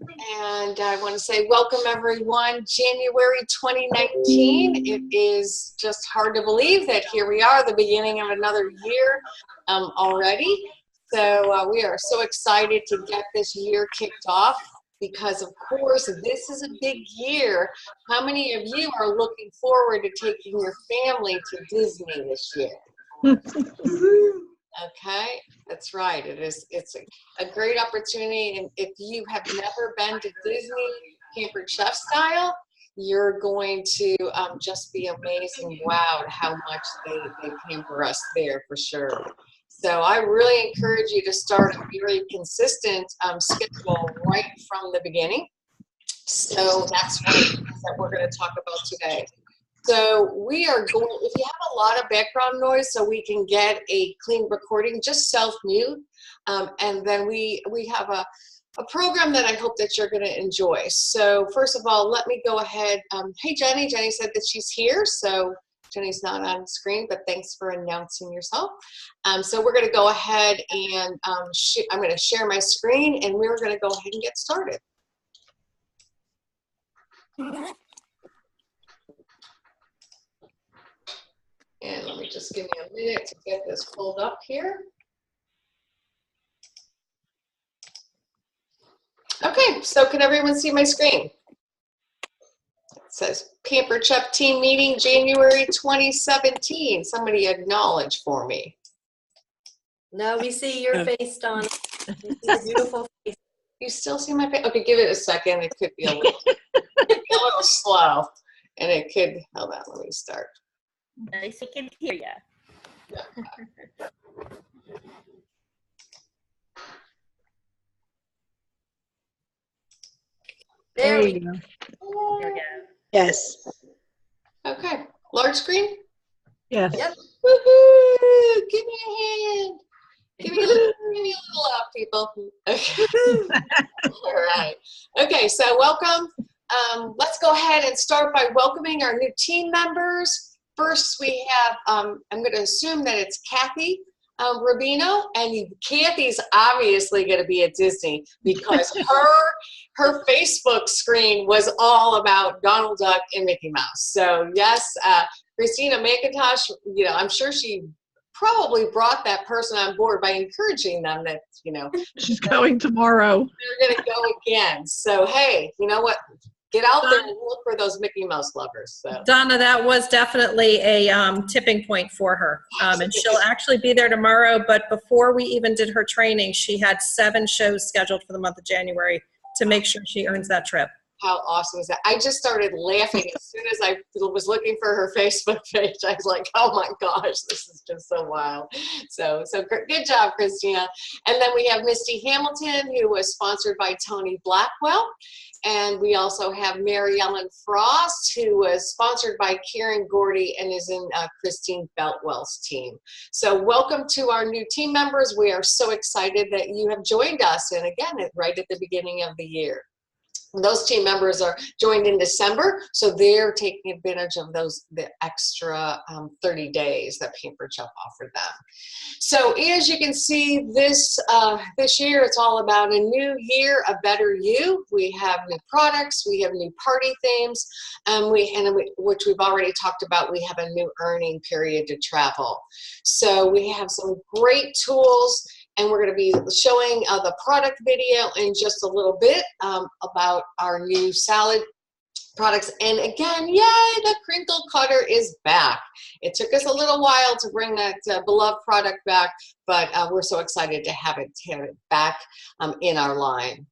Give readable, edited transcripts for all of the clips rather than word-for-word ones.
And I want to say welcome everyone. January 2019. It is just hard to believe that here we are, the beginning of another year already. So we are so excited to get this year kicked off because, of course, this is a big year. How many of you are looking forward to taking your family to Disney this year? Okay, that's right. It's a great opportunity, and if you have never been to Disney Pampered Chef style, you're going to just be amazed and wowed how much they pamper us there for sure. So I really encourage you to start a very consistent schedule right from the beginning. So that's one of the things that we're going to talk about today. So we are going, if you have a lot of background noise so we can get a clean recording, just self-mute. And then we have a program that I hope that you're going to enjoy. So first of all, let me go ahead. Hey, Jenny. Jenny said that she's here. So Jenny's not on screen, but thanks for announcing yourself. So we're going to go ahead and I'm going to share my screen, and we're going to go ahead and get started. And let me just give me a minute to get this pulled up here. Okay, so can everyone see my screen? It says Pampered Chef Team Meeting, January 2017. Somebody acknowledge for me. No, we see your face, Donna. We see your beautiful face. You still see my face? Okay, give it a second. It could be a little, slow. And it could, hold on, let me start. Nice, I can hear you. Yeah. There we go. There we go. Yes. Okay, large screen? Yes. Yep. Woohoo! Give me a hand. Give me a little love, people. Okay. All right. Okay, so welcome. Let's go ahead and start by welcoming our new team members. First, we have, I'm going to assume that it's Kathy Rubino, and Kathy's obviously going to be at Disney because her Facebook screen was all about Donald Duck and Mickey Mouse. So yes, Christina McIntosh, you know, I'm sure she probably brought that person on board by encouraging them that, you know, she's going tomorrow. They're going to go again. So hey, you know what? Get out there and look for those Mickey Mouse lovers. So. Donna, that was definitely a tipping point for her. And she'll actually be there tomorrow, but before we even did her training, she had 7 shows scheduled for the month of January to make sure she earns that trip. How awesome is that? I just started laughing as soon as I was looking for her Facebook page. I was like, oh my gosh, this is just so wild. So good job, Christina. And then we have Misty Hamilton, who was sponsored by Tony Blackwell. And we also have Mary Ellen Frost, who was sponsored by Karen Gordy and is in Christine Beltwell's team. So welcome to our new team members. We are so excited that you have joined us. And again, right at the beginning of the year. Those team members are joined in December, so they're taking advantage of the extra 30 days that Pampered Chef offered them. So as you can see, this year it's all about a new year, a better you. We have new products, we have new party themes, which we've already talked about. We have a new earning period to travel. So we have some great tools. And we're going to be showing the product video in just a little bit about our new salad products. And again, yay, the crinkle cutter is back. It took us a little while to bring that beloved product back, but we're so excited to have it back in our line.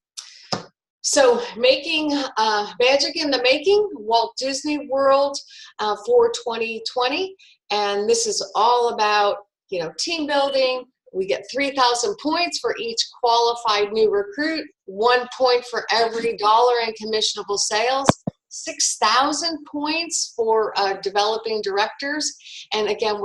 So making magic in the making, Walt Disney World for 2020. And this is all about, you know, team building. We get 3,000 points for each qualified new recruit, 1 point for every dollar in commissionable sales, 6,000 points for developing directors. And again,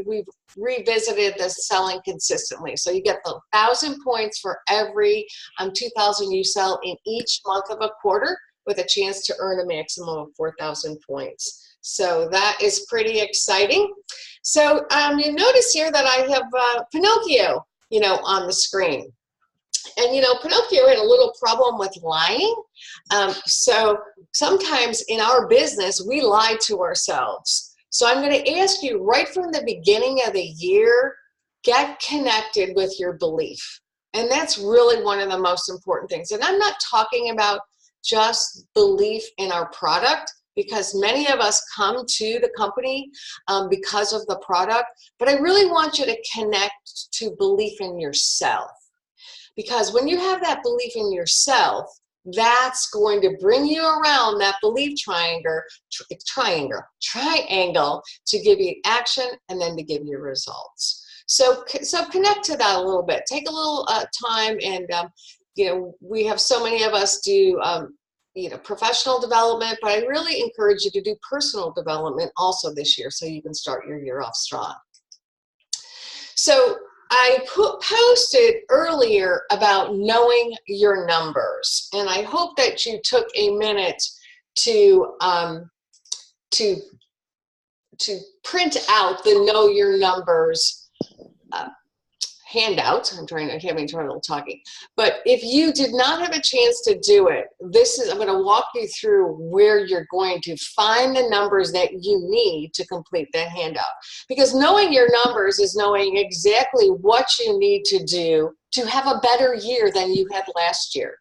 we've revisited the selling consistently. So you get the 1,000 points for every 2,000 you sell in each month of a quarter, with a chance to earn a maximum of 4,000 points. So that is pretty exciting. So you notice here that I have Pinocchio, you know, on the screen. And Pinocchio had a little problem with lying. So sometimes in our business, we lie to ourselves. So I'm going to ask you right from the beginning of the year, get connected with your belief. And that's really one of the most important things. And I'm not talking about just belief in our product, because many of us come to the company because of the product, but I really want you to connect to belief in yourself. Because when you have that belief in yourself, that's going to bring you around that belief triangle to give you action and then to give you results. So connect to that a little bit. Take a little time, and we have so many of us do professional development, but I really encourage you to do personal development also this year, so you can start your year off strong. So I posted earlier about knowing your numbers, and I hope that you took a minute to print out the Know Your Numbers handout. I'm having trouble talking. But if you did not have a chance to do it, I'm going to walk you through where you're going to find the numbers that you need to complete that handout. Because knowing your numbers is knowing exactly what you need to do to have a better year than you had last year.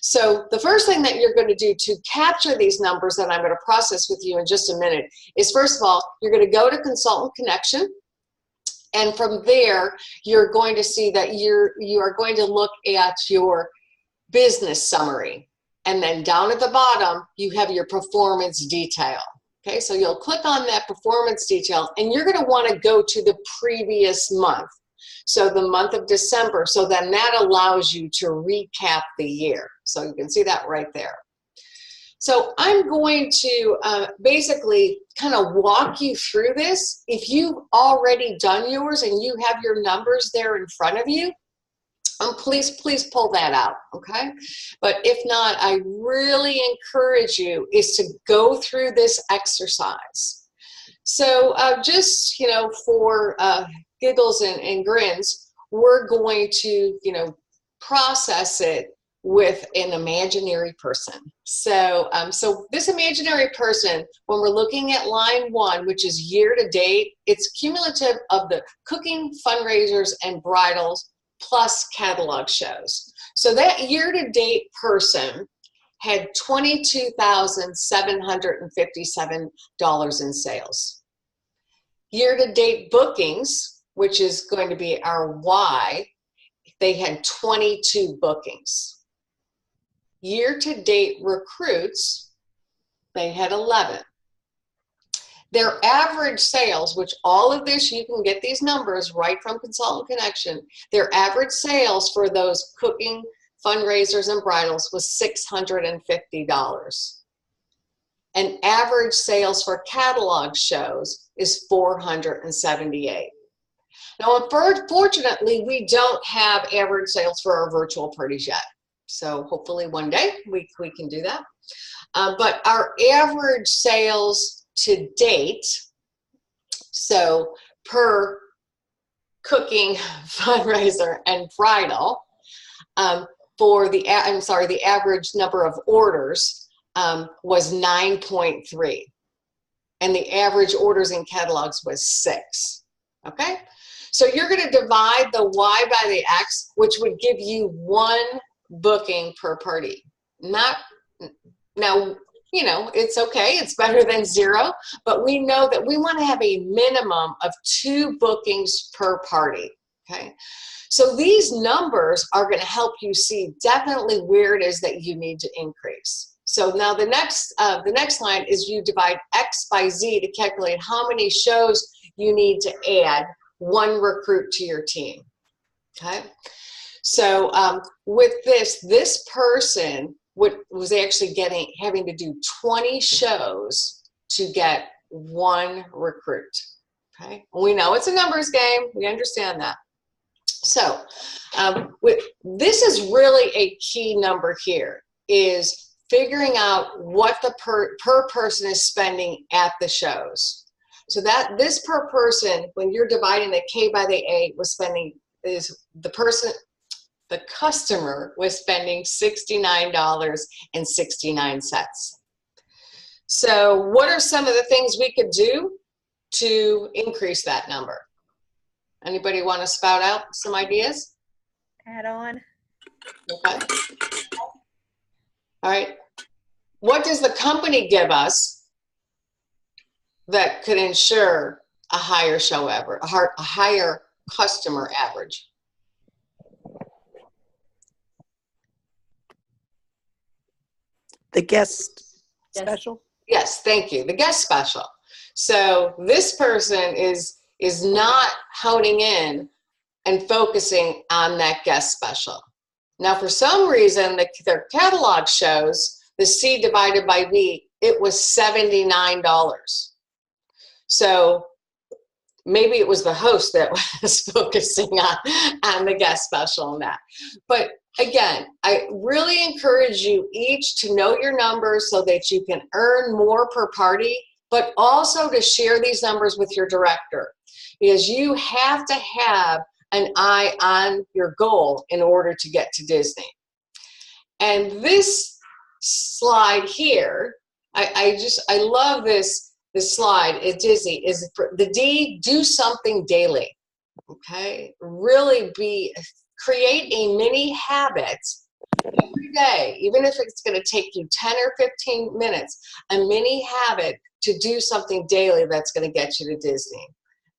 So the first thing that you're going to do to capture these numbers that I'm going to process with you in just a minute is, first of all, you're going to go to Consultant Connection. And from there, you're going to see that you are going to look at your business summary. And then down at the bottom, you have your performance detail. Okay, so you'll click on that performance detail, and you're going to want to go to the previous month. So the month of December. So then that allows you to recap the year. So you can see that right there. So I'm going to basically kind of walk you through this. If you've already done yours and you have your numbers there in front of you, please pull that out, okay? But if not, I really encourage you is to go through this exercise. So just, for giggles and grins, we're going to, process it with an imaginary person. So, so this imaginary person, when we're looking at line 1, which is year to date, it's cumulative of the cooking, fundraisers, and bridals plus catalog shows. So that year to date person had $22,757 in sales. Year to date bookings, which is going to be our Y, they had 22 bookings. Year-to-date recruits, they had 11. Their average sales, which all of this, you can get these numbers right from Consultant Connection, their average sales for those cooking, fundraisers, and bridals was $650. And average sales for catalog shows is $478. Now, unfortunately, we don't have average sales for our virtual parties yet. So hopefully one day we can do that. But our average sales to date, so per cooking, fundraiser, and bridal, for the average number of orders was 9.3, and the average orders in catalogs was 6. Okay, so you're going to divide the Y by the X, which would give you 1 booking per party. Now, it's okay, it's better than 0, but we know that we want to have a minimum of 2 bookings per party. Okay, so these numbers are going to help you see definitely where it is that you need to increase. So now the next line is you divide X by Z to calculate how many shows you need to add 1 recruit to your team. Okay, so with this person was actually having to do 20 shows to get 1 recruit. Okay, we know it's a numbers game. We understand that. So this is really a key number here, is figuring out what the per person is spending at the shows. So that this per person, when you're dividing the K by the A, is the person the customer was spending $69.69. So what are some of the things we could do to increase that number? Anybody want to spout out some ideas? Add on. Okay. All right. What does the company give us that could ensure a higher show average, a higher customer average? The guest special? Yes, thank you. The guest special. So this person is not honing in and focusing on that guest special. Now, for some reason, their catalog shows the C divided by B, it was $79. So maybe it was the host that was focusing on the guest special and that. But again, I really encourage you each to know your numbers so that you can earn more per party, but also to share these numbers with your director, because you have to have an eye on your goal in order to get to Disney. And this slide here, I love this slide at Disney, is the D, do something daily. Okay, really create a mini habit every day, even if it's going to take you 10 or 15 minutes, a mini habit to do something daily that's going to get you to Disney.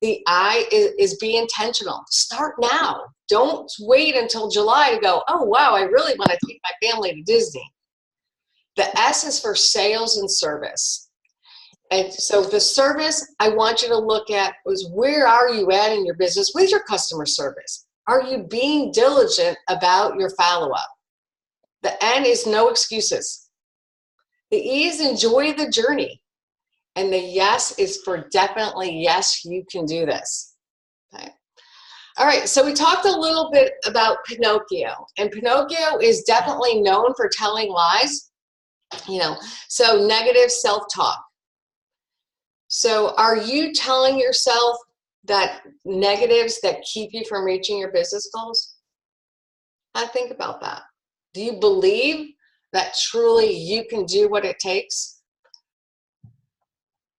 The I is be intentional. Start now. Don't wait until July to go, oh, wow, I really want to take my family to Disney. The S is for sales and service. And so the service I want you to look at is, where are you at in your business with your customer service? Are you being diligent about your follow-up? The N is no excuses. The E is enjoy the journey. And the yes is for definitely, yes, you can do this. Okay. All right, so we talked a little bit about Pinocchio. And Pinocchio is definitely known for telling lies, so negative self-talk. So are you telling yourself that negatives that keep you from reaching your business goals? Think about that. Do you believe that truly you can do what it takes?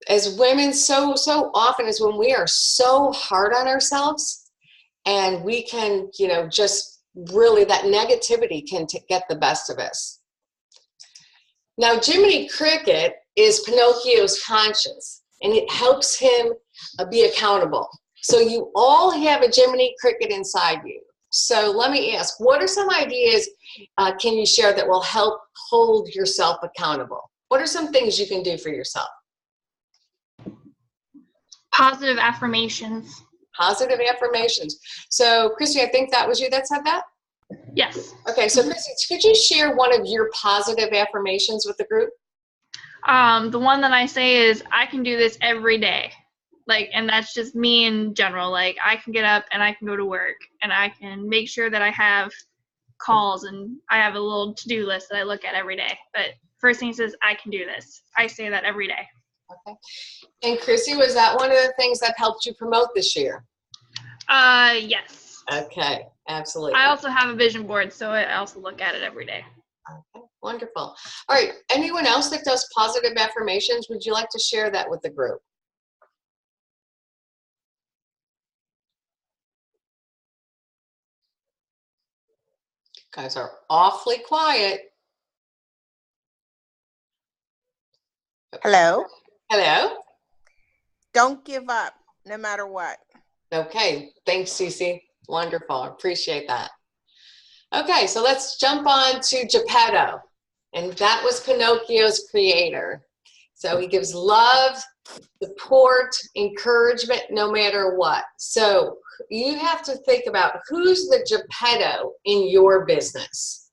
As women, so often is when we are so hard on ourselves, and we can, just really, that negativity can get the best of us. Now, Jiminy Cricket is Pinocchio's conscience, and it helps him be accountable. So you all have a Jiminy Cricket inside you. So let me ask, what are some ideas can you share that will help hold yourself accountable? What are some things you can do for yourself? Positive affirmations. Positive affirmations. So Christy, I think that was you that said that? Yes. Okay, so Christy, could you share one of your positive affirmations with the group? The one that I say is, I can do this every day. And that's just me in general. I can get up and I can go to work and I can make sure that I have calls and I have a little to-do list that I look at every day. But first thing says, I can do this. I say that every day. Okay. And Chrissy, was that one of the things that helped you promote this year? Yes. Okay, absolutely. I also have a vision board, so I also look at it every day. Okay, wonderful. All right, anyone else that does positive affirmations, would you like to share that with the group? You guys are awfully quiet. Hello. Hello. Don't give up, no matter what. Okay, thanks, Cece. Wonderful, I appreciate that. Okay, so let's jump on to Geppetto. And that was Pinocchio's creator. So he gives love, support, encouragement, no matter what. So you have to think about, who's the Geppetto in your business?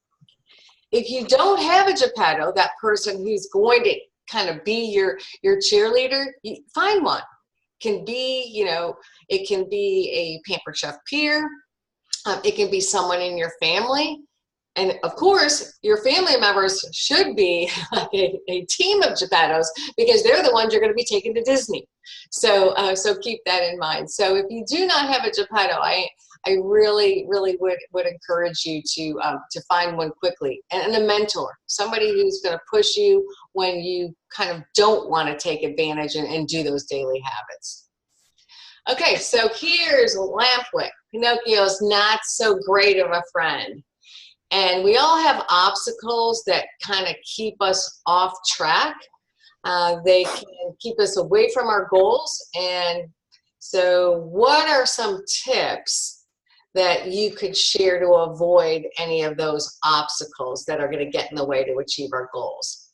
If you don't have a Geppetto, that person who's going to kind of be your cheerleader, you find one. Can be, it can be a Pampered Chef peer. It can be someone in your family. And of course, your family members should be like a team of Geppettos, because they're the ones you're going to be taking to Disney. So keep that in mind. So if you do not have a Geppetto, I I really, really would encourage you to find one quickly. And a mentor, somebody who's going to push you when you kind of don't want to take advantage and do those daily habits. Okay, so here's Lampwick. Pinocchio's not so great of a friend. And we all have obstacles that kind of keep us off track. They can keep us away from our goals. And so what are some tips that you could share to avoid any of those obstacles that are going to get in the way to achieve our goals?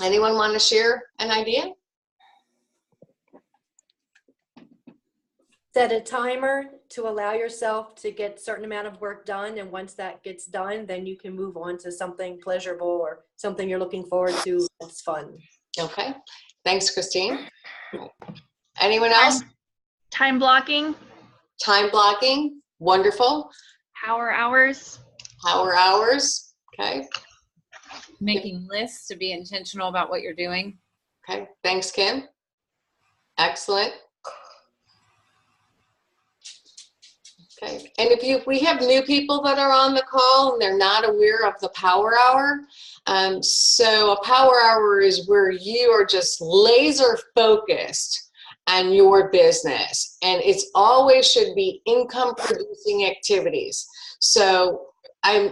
Anyone want to share an idea? Set a timer to allow yourself to get a certain amount of work done. And once that gets done, then you can move on to something pleasurable or something you're looking forward to that's fun. Okay. Thanks, Christine. Anyone else? Time blocking. Time blocking. Wonderful. Power hours. Power hours. Okay. Making lists to be intentional about what you're doing. Okay. Thanks, Kim. Excellent. Okay. And if we have new people that are on the call and they're not aware of the power hour, so a power hour is where you are just laser focused on your business, and it's always should be income producing activities. So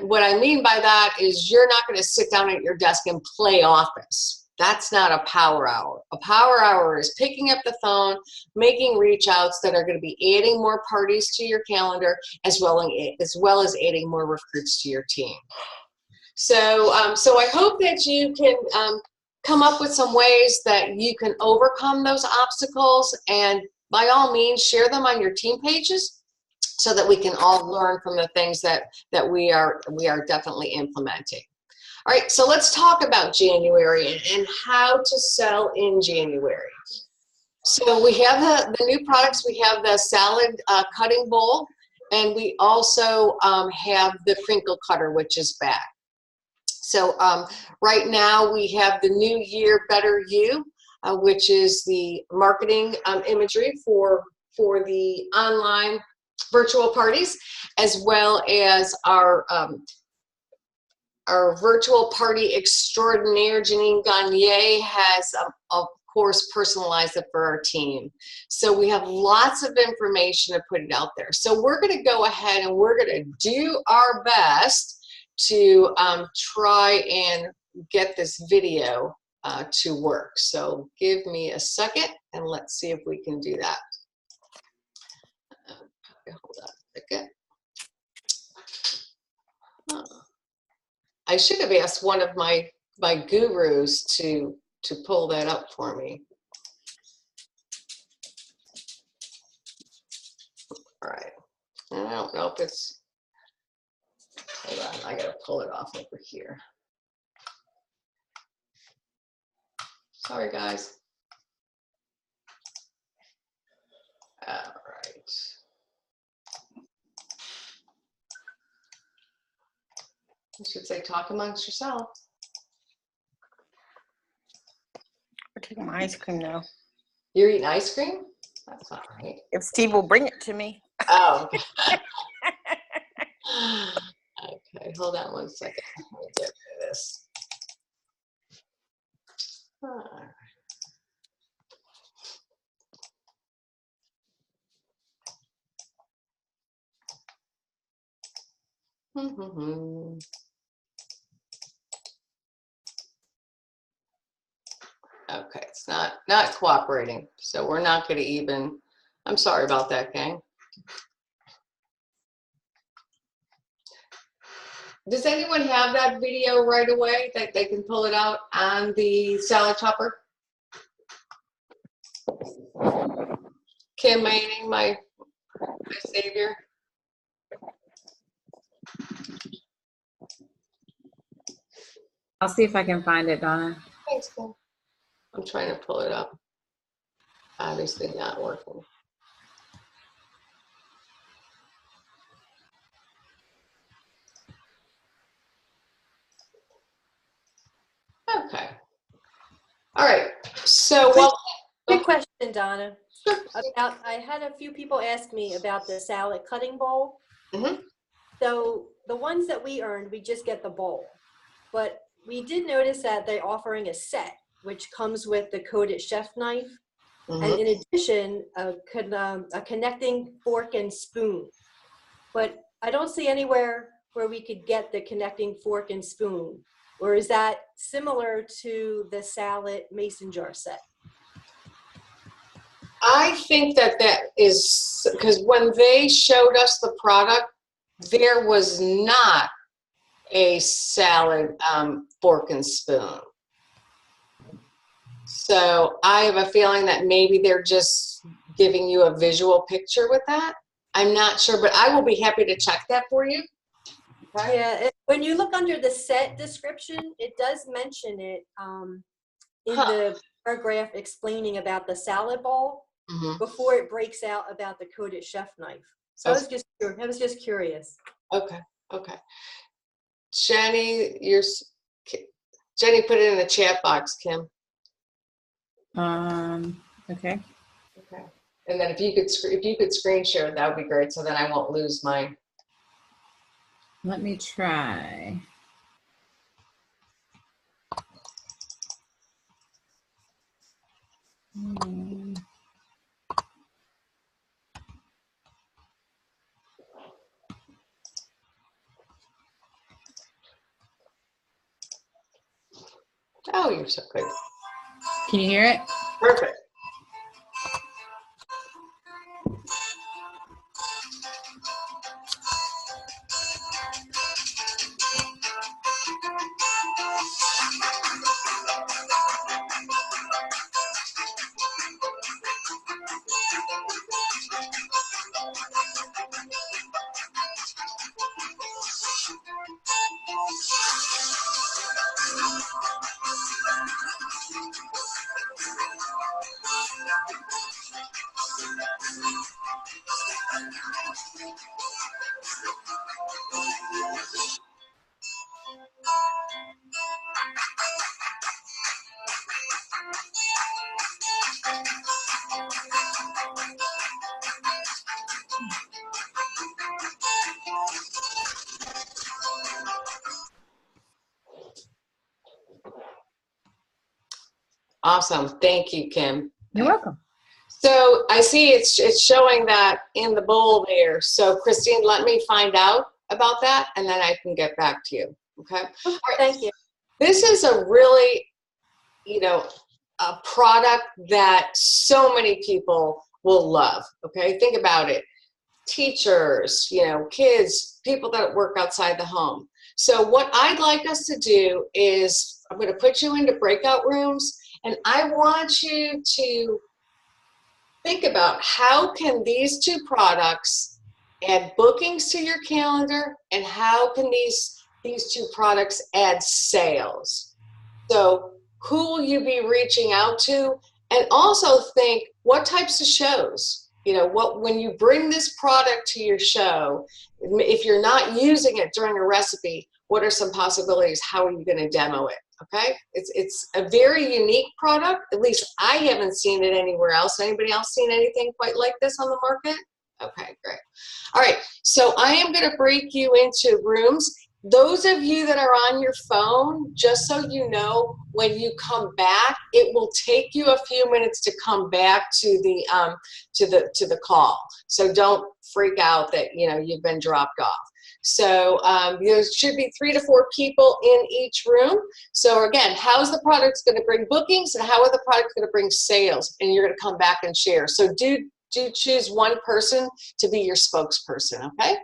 what I mean by that is you're not going to sit down at your desk and play office. That's not a power hour. A power hour is picking up the phone, making reach outs that are going to be adding more parties to your calendar, as well as adding more recruits to your team. So I hope that you can come up with some ways that you can overcome those obstacles, and by all means share them on your team pages so that we can all learn from the things that we are definitely implementing. All right, so let's talk about January and how to sell in January. So we have the new products. We have the salad cutting bowl, and we also have the crinkle cutter, which is back. So right now we have the New Year Better You, which is the marketing imagery for the online virtual parties, as well as our virtual party extraordinaire, Janine Gagne, has, of course, personalized it for our team. So we have lots of information to put it out there. So we're going to go ahead and we're going to do our best to try and get this video to work. So give me a second and let's see if we can do that. Hold on a second. I should have asked one of my gurus to pull that up for me. All right. And I don't know if it's, hold on, I gotta pull it off over here. Sorry, guys. All right. I should say talk amongst yourself. I'm taking my ice cream now. You're eating ice cream? That's not right. If Steve will bring it to me. Oh. Okay, hold on one second. Let me get rid of this. All right. Okay, it's not cooperating, so we're not going to even. I'm sorry about that, gang. Does anyone have that video right away that they can pull it out on the salad chopper? Kim Manning, my savior. I'll see if I can find it, Donna. Thanks, Kim. I'm trying to pull it up. Obviously not working. Okay. All right. So, well, Hey, Quick question, Donna. I had a few people ask me about the salad cutting bowl. Mhm. So the ones that we earned, we just get the bowl. But we did notice that they're offering a set, which comes with the coated chef knife. Mhm. And in addition, a connecting fork and spoon. But I don't see anywhere where we could get the connecting fork and spoon. Or is that similar to the salad mason jar set? I think that is because when they showed us the product, there was not a salad fork and spoon. So I have a feeling that maybe they're just giving you a visual picture with that. I'm not sure, but I will be happy to check that for you. Okay? Yeah, when you look under the set description, it does mention it in Huh. the paragraph explaining about the salad bowl Mhm. before it breaks out about the coated chef knife. So I was just curious. Okay. Okay. Jenny, Jenny put it in the chat box, Kim. Okay. Okay. And then if you could screen share, that would be great. So then I won't lose my. Let me try. Hmm. Oh, you're so good. Can you hear it? Perfect. Awesome. Thank you, Kim. You're welcome. So I see it's showing that in the bowl there. So Christine, let me find out about that and then I can get back to you. Okay. All right. Thank you. This is a really, a product that so many people will love. Okay. Think about it. Teachers, kids, people that work outside the home. So what I'd like us to do is I'm going to put you into breakout rooms and I want you to think about how can these two products add bookings to your calendar and how can these two products add sales. So who will you be reaching out to? And also think what types of shows, when you bring this product to your show, if you're not using it during a recipe, what are some possibilities? How are you going to demo it? Okay, it's a very unique product. At least I haven't seen it anywhere else. Anybody else seen anything quite like this on the market? Okay, great. All right, so I am going to break you into rooms. Those of you that are on your phone, just so you know, when you come back, it will take you a few minutes to come back to the call. So don't freak out that you've been dropped off. So there should be 3 to 4 people in each room. So again, how's the product going to bring bookings and how are the products going to bring sales? And you're going to come back and share. So do choose one person to be your spokesperson, okay?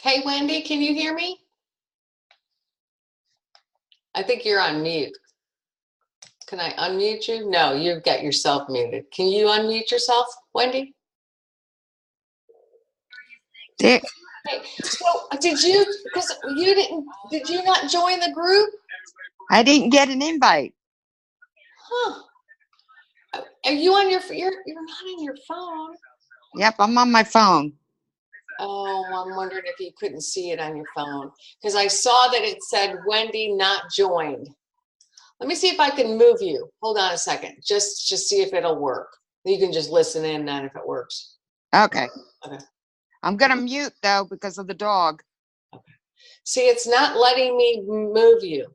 Hey, Wendy, can you hear me? I think you're on mute. Can I unmute you? No, you've got yourself muted. Can you unmute yourself, Wendy? Dick, Hey, so did you, because you didn't, did you not join the group? I didn't get an invite. Huh. Are you on your, you're not on your phone. Yep, I'm on my phone. Oh, I'm wondering if you couldn't see it on your phone. Because I saw that it said Wendy not joined. Let me see if I can move you. Hold on a second. Just see if it'll work. You can just listen in then if it works. Okay. Okay. I'm gonna mute though because of the dog. See, it's not letting me move you.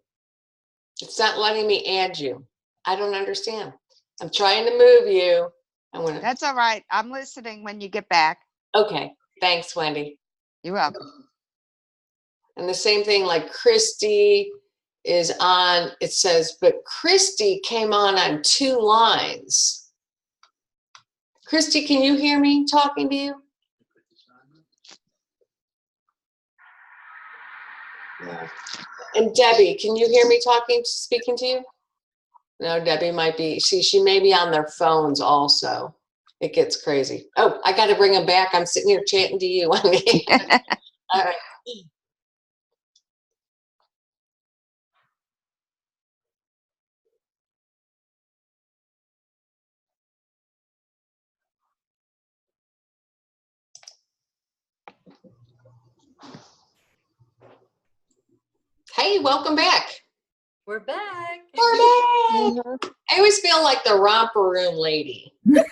It's not letting me add you. I don't understand. I'm trying to move you. I'm gonna. That's all right. I'm listening when you get back. Okay. Thanks, Wendy. You're welcome. And the same thing, like Christy is on, it says, but Christy came on 2 lines. Christy, can you hear me talking to you? No. And Debbie, can you hear me speaking to you? No, Debbie might be, she may be on their phones also. It gets crazy. Oh, I got to bring them back. I'm sitting here chatting to you. All right. Hey, welcome back. We're back. We're back. I always feel like the romper room lady. Back,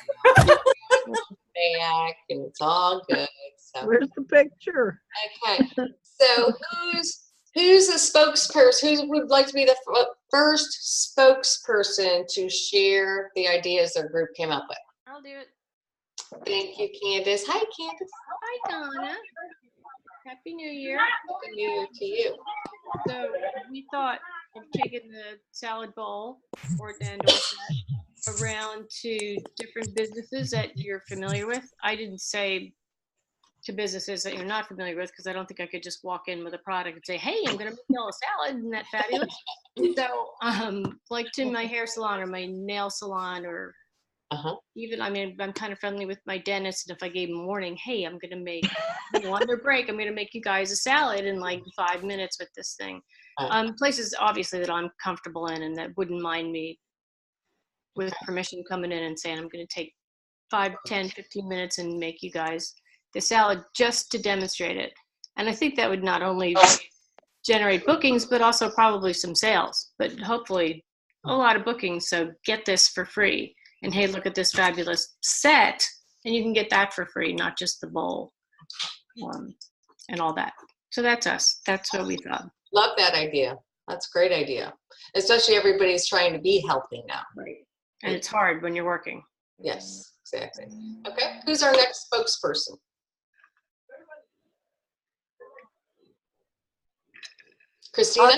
and it's all good. So. Where's the picture? Okay. So who's the spokesperson? Who would like to be the first spokesperson to share the ideas their group came up with? I'll do it. Thank you, Candace. Hi, Candace. Hi, Donna. Happy New Year. Happy New Year to you. So we thought of taking the salad bowl or that around to different businesses that you're familiar with. I didn't say to businesses that you're not familiar with because I don't think I could just walk in with a product and say, hey, I'm going to make y'all a salad. Isn't that fabulous? So like to my hair salon or my nail salon or even, I mean, I'm kind of friendly with my dentist. And if I gave them a warning, hey, I'm going to make, on their break, I'm going to make you guys a salad in like 5 minutes with this thing. Places obviously that I'm comfortable in and that wouldn't mind me with permission coming in and saying, I'm going to take 5, 10, 15 minutes and make you guys the salad just to demonstrate it. And I think that would not only generate bookings, but also probably some sales, but hopefully a lot of bookings. So get this for free. And hey, look at this fabulous set. And you can get that for free, not just the bowl and all that. So that's us. That's what we thought. Love that idea. That's a great idea. Especially everybody's trying to be healthy now. Right. And it's hard when you're working. Yes, exactly. Okay, who's our next spokesperson? Christina?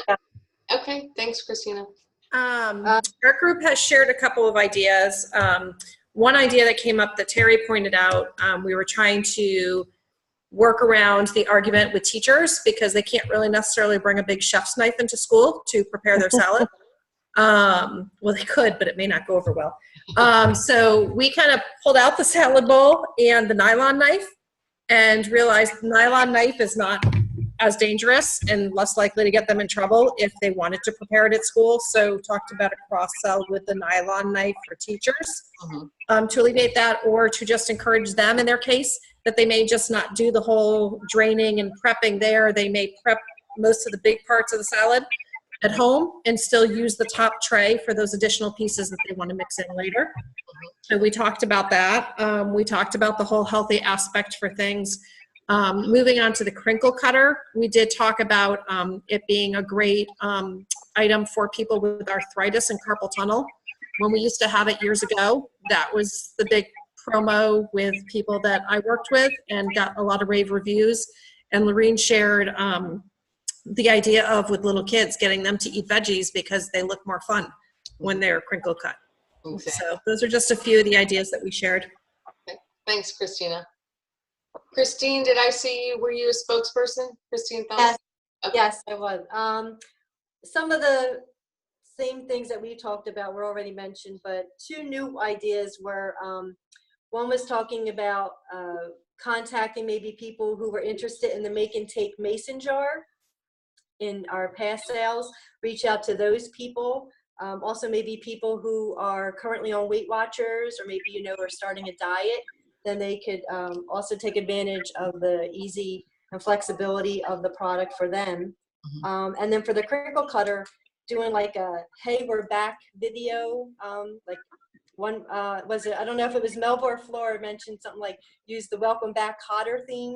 Okay, thanks, Christina. Our group has shared a couple of ideas. One idea that came up that Terry pointed out, we were trying to work around the argument with teachers because they can't really necessarily bring a big chef's knife into school to prepare their salad. Well, they could, but it may not go over well. So we kind of pulled out the salad bowl and the nylon knife and realized the nylon knife is not as dangerous and less likely to get them in trouble if they wanted to prepare it at school. So talked about a cross sell with the nylon knife for teachers to alleviate that, or to just encourage them in their case that they may just not do the whole draining and prepping there. They may prep most of the big parts of the salad at home and still use the top tray for those additional pieces that they want to mix in later. So we talked about that. We talked about the whole healthy aspect for things. Moving on to the crinkle cutter, we did talk about it being a great item for people with arthritis and carpal tunnel. When we used to have it years ago, that was the big promo with people that I worked with and got a lot of rave reviews. And Lorene shared the idea of, with little kids, getting them to eat veggies because they look more fun when they're crinkle cut. Okay. So those are just a few of the ideas that we shared. Okay. Thanks, Christina. Christine, did I see you? Were you a spokesperson? Christine Thomas? Yes. Okay. Yes, I was. Some of the same things that we talked about were already mentioned, but two new ideas were, one was talking about contacting maybe people who were interested in the make and take mason jar in our past sales, reach out to those people. Also maybe people who are currently on Weight Watchers, or maybe, are starting a diet, then they could also take advantage of the easy and flexibility of the product for them. And then for the crinkle cutter, doing like a "Hey, we're back" video, like one was it? I don't know if it was Melba or Flora mentioned something like use the "Welcome Back Cotter" theme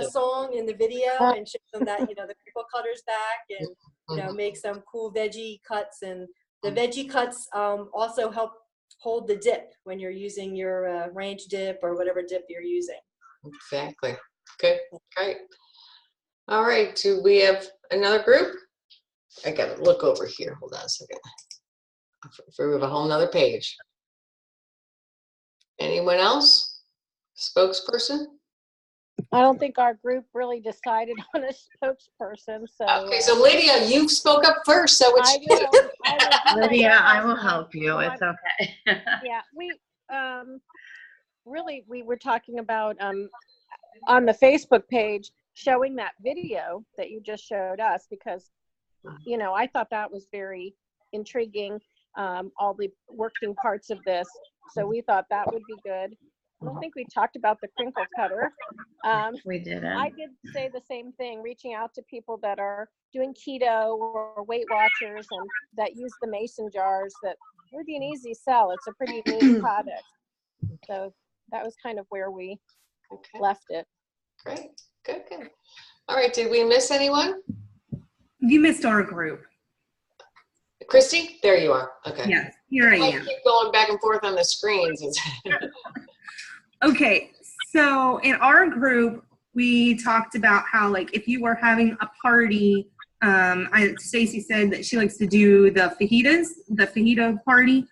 song in the video, and show them that the crinkle cutter's back, and make some cool veggie cuts. And the veggie cuts also help hold the dip when you're using your ranch dip or whatever dip you're using. Exactly. Good. Great. All right. Do we have another group? I gotta look over here. Hold on a second. We have a whole nother page. Anyone else? Spokesperson? I don't think our group really decided on a spokesperson. So okay, so Lydia, you spoke up first, so it's you. Lydia, I will help you. It's okay. Yeah, we really we were talking about on the Facebook page showing that video that you just showed us, because I thought that was very intriguing, all the working parts of this. So we thought that would be good. I don't think we talked about the crinkle cutter. We didn't. I did say the same thing, reaching out to people that are doing keto or Weight Watchers and that use the mason jars. That would be an easy sell. It's a pretty neat product. So that was kind of where we left it. Great. Good. All right. Did we miss anyone? You missed our group. Christy, there you are. Okay. Yes, here I am. Keep going back and forth on the screens. Okay, so in our group, we talked about how, like, if you were having a party, Stacy said that she likes to do the fajita party.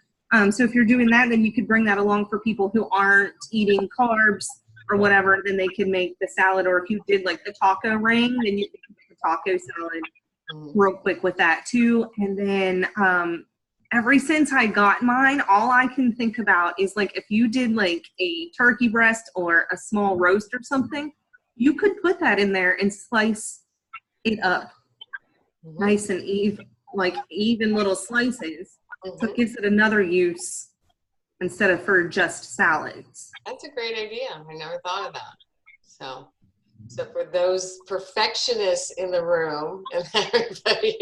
So if you're doing that, then you could bring that along for people who aren't eating carbs or whatever. Then they could make the salad, or if you did like the taco ring, then you could make a taco salad real quick with that too. And then ever since I got mine, all I can think about is, like, if you did like a turkey breast or a small roast or something, you could put that in there and slice it up nice and even little slices. So it gives it another use instead of for just salads. That's a great idea. I never thought of that. So for those perfectionists in the room, and everybody,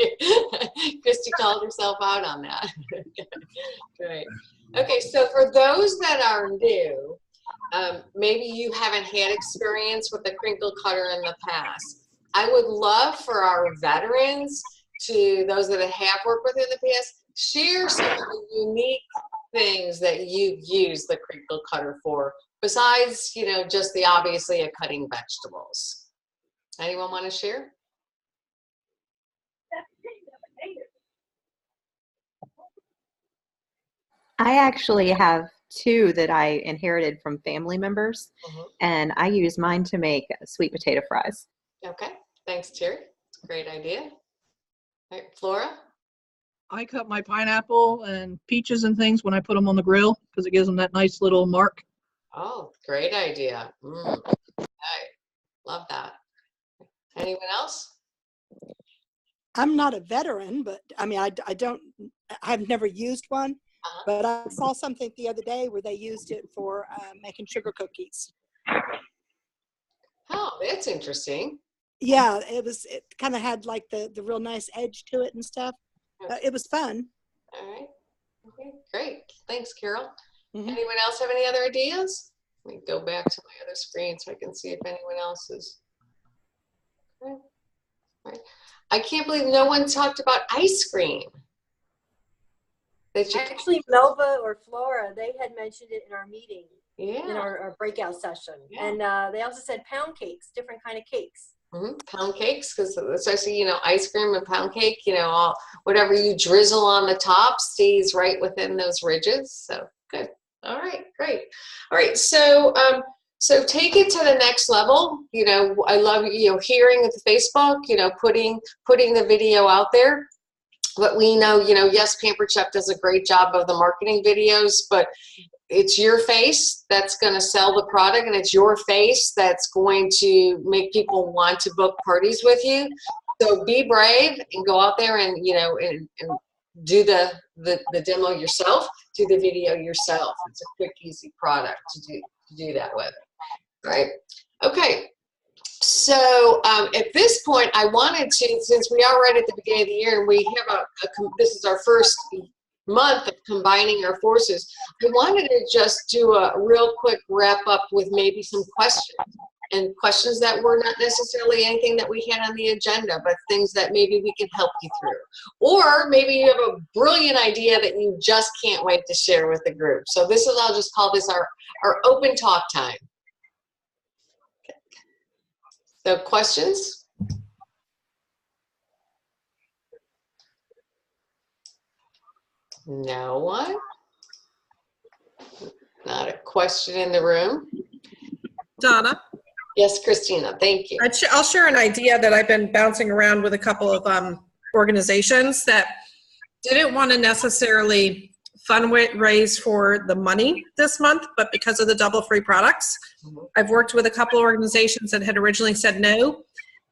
Christy called herself out on that. Great. Okay, so for those that are new, maybe you haven't had experience with the crinkle cutter in the past. I would love for our veterans, to those that have worked with it in the past, share some of the unique things that you've used the crinkle cutter for, besides, just the obviously cutting vegetables. Anyone want to share? I actually have two that I inherited from family members, and I use mine to make sweet potato fries. Okay, thanks, Terry. Great idea. All right, Flora? I cut my pineapple and peaches and things when I put them on the grill, because it gives them that nice little mark. Oh, great idea. Okay. Love that. Anyone else? I'm not a veteran, but I mean, I've never used one, but I saw something the other day where they used it for making sugar cookies. Oh, that's interesting. Yeah, it kind of had like the real nice edge to it and stuff. It was fun. All right. Okay, great. Thanks, Carol. Anyone else have any other ideas? Let me go back to my other screen so I can see if anyone else is. Okay. All right. I can't believe no one talked about ice cream. Actually, Melba or Flora, they had mentioned it in our meeting, in our breakout session. Yeah. And they also said pound cakes, different kind of cakes. Pound cakes, because especially, ice cream and pound cake, whatever you drizzle on the top stays right within those ridges. So good. All right, great. All right, so So take it to the next level. You know, I love, you know, hearing at the Facebook, you know, putting the video out there. But we know, you know, yes, Pampered Chef does a great job of the marketing videos, but it's your face that's going to sell the product, and it's your face that's going to make people want to book parties with you. So be brave and go out there and, you know, and do the demo yourself, do the video yourself. It's a quick, easy product to do that with. Right? Okay. So at this point, I wanted to, since we are right at the beginning of the year and we have this is our first month of combining our forces, I wanted to just do a real quick wrap up with maybe some questions, and questions that were not necessarily anything that we had on the agenda, but things that maybe we can help you through. Or maybe you have a brilliant idea that you just can't wait to share with the group. So this is, I'll just call this our open talk time. So questions? No one? Not a question in the room? Donna? Yes, Christina, thank you. I'll share an idea that I've been bouncing around with a couple of organizations that didn't want to necessarily fundraise for the money this month, but because of the double free products. I've worked with a couple of organizations that had originally said no,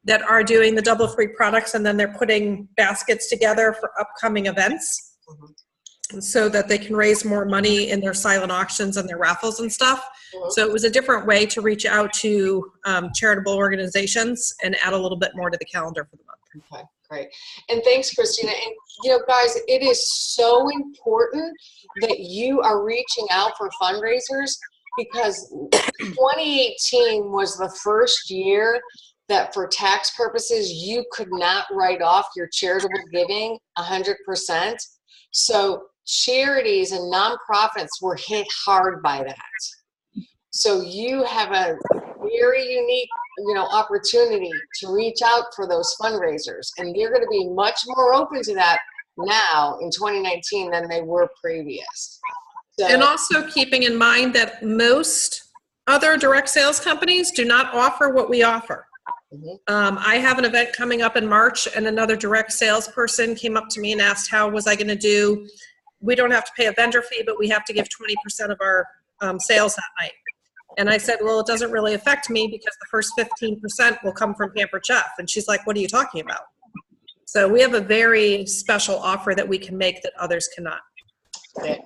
that are doing the double free products, and then they're putting baskets together for upcoming events so that they can raise more money in their silent auctions and their raffles and stuff. So it was a different way to reach out to charitable organizations and add a little bit more to the calendar for the month. Okay, great. And thanks, Christina. And you know, guys, it is so important that you are reaching out for fundraisers, because 2018 was the first year that for tax purposes, you could not write off your charitable giving 100%. So charities and nonprofits were hit hard by that. So you have a very unique, you know, opportunity to reach out for those fundraisers, and they're going to be much more open to that now in 2019 than they were previous. So, and also keeping in mind that most other direct sales companies do not offer what we offer. I have an event coming up in March, and another direct salesperson came up to me and asked, how was I going to do? We don't have to pay a vendor fee, but we have to give 20% of our sales that night. And I said, well, it doesn't really affect me because the first 15% will come from Pampered Chef. And she's like, what are you talking about? So we have a very special offer that we can make that others cannot. Yeah,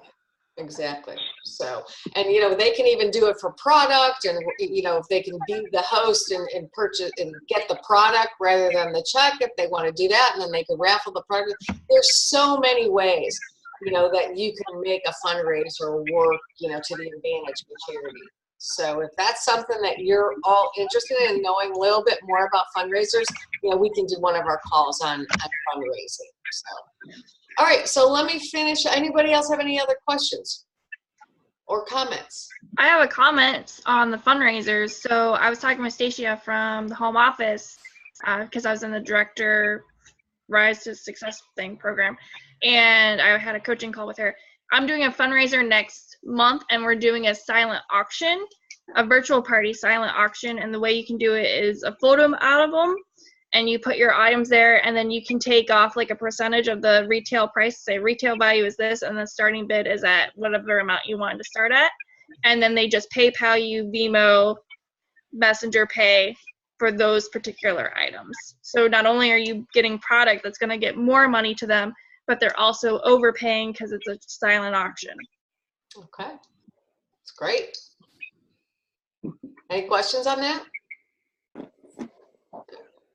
exactly. So, and you know, they can even do it for product, and you know, if they can be the host and purchase and get the product rather than the check, if they want to do that, and then they can raffle the product. There's so many ways, you know, that you can make a fundraiser work, you know, to the advantage of the charity. So if that's something that you're all interested in knowing a little bit more about fundraisers, you know, we can do one of our calls on fundraising. So, all right, so let me finish. Anybody else have any other questions or comments? I have a comment on the fundraisers. So I was talking with Stacia from the home office because I was in the Director Rise to Success thing program, and I had a coaching call with her. I'm doing a fundraiser next month, and we're doing a silent auction, a virtual party silent auction. And the way you can do it is a photo out of them, and you put your items there, and then you can take off like a percentage of the retail price. Say retail value is this, and the starting bid is at whatever amount you wanted to start at. And then they just PayPal you, Venmo, Messenger Pay for those particular items. So not only are you getting product that's going to get more money to them, but they're also overpaying because it's a silent auction. Okay, that's great. Any questions on that?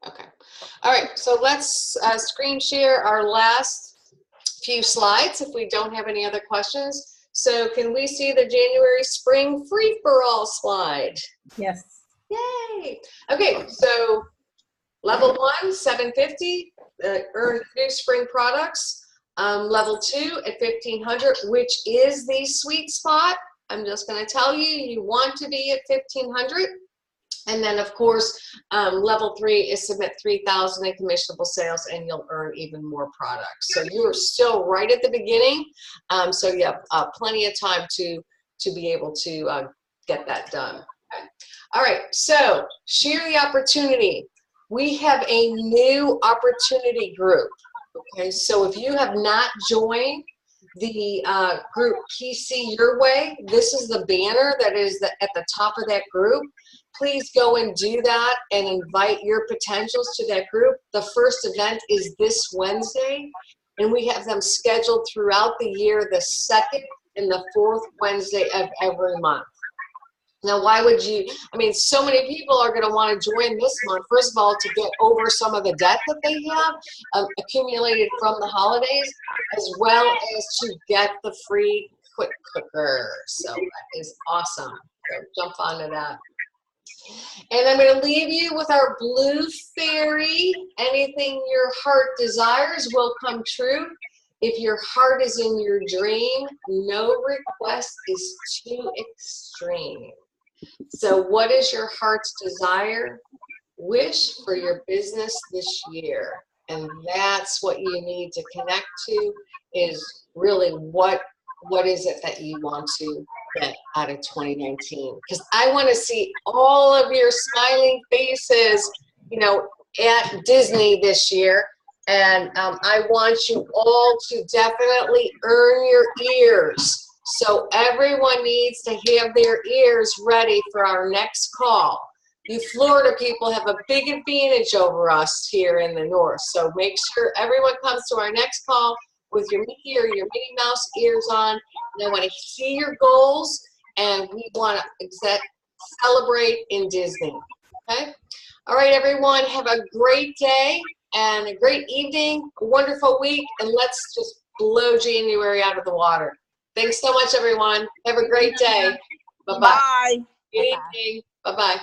Okay. All right, so let's screen share our last few slides if we don't have any other questions. So can we see the January spring free-for-all slide? Yes. Yay. Okay, so level 1, $750, earn new spring products. Level 2 at $1,500, which is the sweet spot. I'm just going to tell you, you want to be at $1,500. And then, of course, level 3 is submit $3,000 in commissionable sales, and you'll earn even more products. So you are still right at the beginning. So you have plenty of time to be able to get that done. All right, so share the opportunity. We have a new opportunity group. Okay, so if you have not joined the group PC Your Way, this is the banner that is at the top of that group. Please go and do that and invite your potentials to that group. The first event is this Wednesday, and we have them scheduled throughout the year, the second and the fourth Wednesday of every month. Now, why would you, I mean, so many people are going to want to join this month, first of all, to get over some of the debt that they have accumulated from the holidays, as well as to get the free quick cooker. So that is awesome. So jump onto that. And I'm going to leave you with our blue fairy. Anything your heart desires will come true. If your heart is in your dream, no request is too extreme. So what is your heart's desire? Wish for your business this year. And that's what you need to connect to, is really what is it that you want to get out of 2019? Because I want to see all of your smiling faces, you know, at Disney this year. And I want you all to definitely earn your ears. So everyone needs to have their ears ready for our next call. You Florida people have a big advantage over us here in the north. So make sure everyone comes to our next call with your Mickey or your Minnie Mouse ears on. And I want to see your goals, and we want to celebrate in Disney. Okay? All right, everyone, have a great day and a great evening, a wonderful week, and let's just blow January out of the water. Thanks so much, everyone. Have a great day. Bye-bye. Bye. Good evening. Bye-bye.